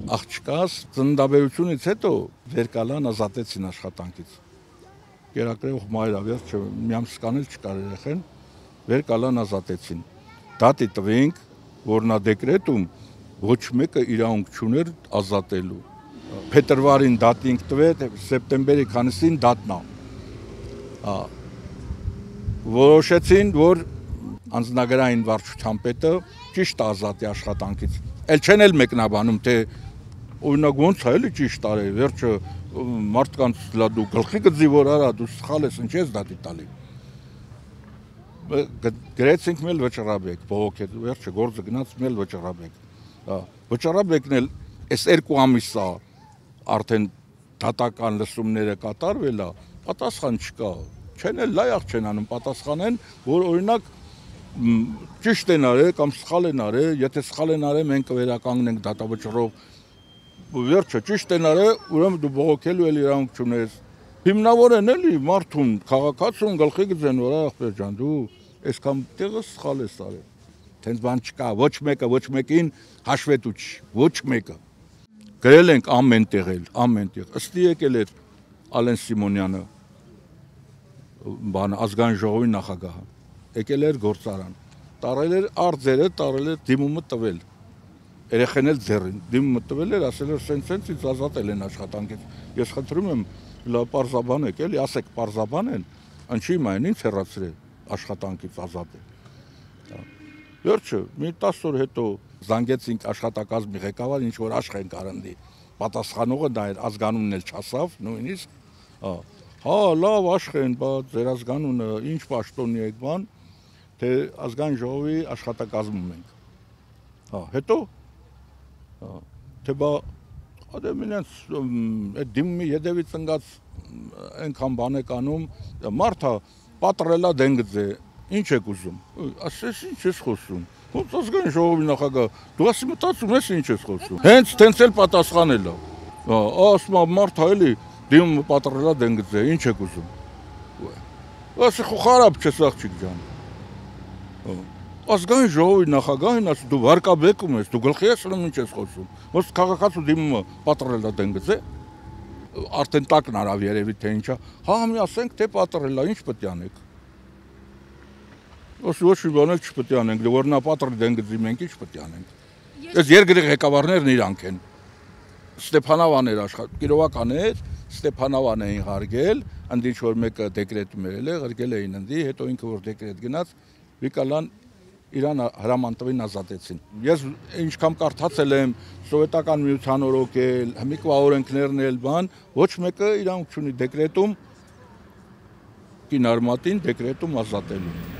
աղջկաս ծննդաբերությունից հետո վերկալան ազատեցին աշխատանքից։ Կերակրող մայրը վերջը մի ամս կանել չկար երեխեն, վերկալան ազատեցին։ Դատի տվինք, որ նա դեկրետում ոչ մեկը իրավունք չուներ ազատելու։ Փետրվարին դատինք տվեց, սեպտեմբերի քանիսին դատնա։ Որոշեցին, որ անձնագրային վարչության պետը ճիշտ ազատի աշխատանքից։ Էլ չեն էլ մեկնաբանում, թե օրինակ ոնց է էլի ճիշտ արել, վերջը մարդկանց լա դու գլխի գծի որ արա, դու սխալ ես, ինչ ես դատի տալի։ Գրեցինք մել վճռաբեկ, բողոքեց, վերջը գործը գնաց մել վճռաբեկ։ Վճռաբեկն էլ այս 2 ամիսա արդեն դատական լսումները կատարվել է, պատասխան չկա։ Չեն էլ լայախ չեն անում, պատասխանեն, որ օրինակ ճիշտ են արել կամ սխալ են արել, եթե սխալ են արել, մենք կվերականգնենք դատավճռով։ Վերջը ճիշտ են արել, ուրեմն դու բողոքելու էլ իրավունք չունես։ Հիմնավոր են էլի մարդուն, քաղաքացուն գլխի գծեն, որ ախպեր ջան, դու այսքան տեղը սխալ ես արել։ Տենց բան չկա, ոչ մեկը ոչ մեկին հաշվետու չի, ոչ մեկը։ Գրել ենք ամեն տեղ էլ, ամեն տեղ։ Ըստի եկել էր Ալեն Սիմոնյանը, ազգային ժողովի նախագահը, եկել էր գործարան, տարել էր արձերը, տարել էր դիմումը տվել։ Երեխեն էլ ձեռին, դիմումը տվել էր, ասել էր սենց ինձ ազատել են աշխատանքից։ Ես խնդրում եմ, լա պարզաբանեք, էլի ասեք պարզաբան են, ինչի մայն ինձ հեռացրել աշխատանքից ազատել։ Վերջը մի 10 օր հետո զանգեցինք աշխատակազմի ղեկավար, ինչ որ Աշխեն Կարնդի, պատասխանողը դա էր, ազգանունն էլ չասավ, նույնիսկ, հա, լավ Աշխեն, բայց ձեր ազգանունը ինչ պաշտոնի եք բան, թե ազգային ժողովի աշխատակազմում ենք։ Հետո թե բա մինենց այդ դիմումի ետևից ընկած այնքան բան եք անում, մարդը պատռելա դենգձե, ինչ եք ուզում, ասես ինչ ես խոսում, ոնց ազգային ժողովի նախագահ, դու ասի մտածում ես ինչ ես խոսում, հենց տենց էլ պատասխանել է, ասում է մարդը էլի դիմումը պատռելա դենգձե, ինչ եք ուզում, ասի խարապ չես աղջիկ ջան, ազգային ժողովի նախագահին ասի դու վարկաբեկում ես, դու գլխի ես անում ինչ ես խոսում, ոնց քաղաքացու դիմումը պատռելա դենգձե, արդեն տակն արավ երևի թե ինչա, հա մի ասենք թե պատռելա, ինչ պետք է անեք։ Ոս ոչ մի բան էլ չպետք է անենք, որ նա պատռի դենգձի մենք ինչ պետք է անենք։ Այս երկրի ղեկավարներն իրանք են։ Ստեփանավան էր Կիրովականներ, Ստեփանավան էին հարգել, ընդ ինչ որ մեկը դեկրետում էր, ղրկել էին ընդի, հետո ինքը որ դեկրետ գնաց, Վիկալան իրան հրամանտվին ազատեցին։ Ես ինչքան կարդացել եմ, սովետական միության օրոքել, հմիկվա օրենքներն էլ բան, ոչ մեկը իրավունք չունի դեկրետում կին արմատին դեկրետում ազատելու։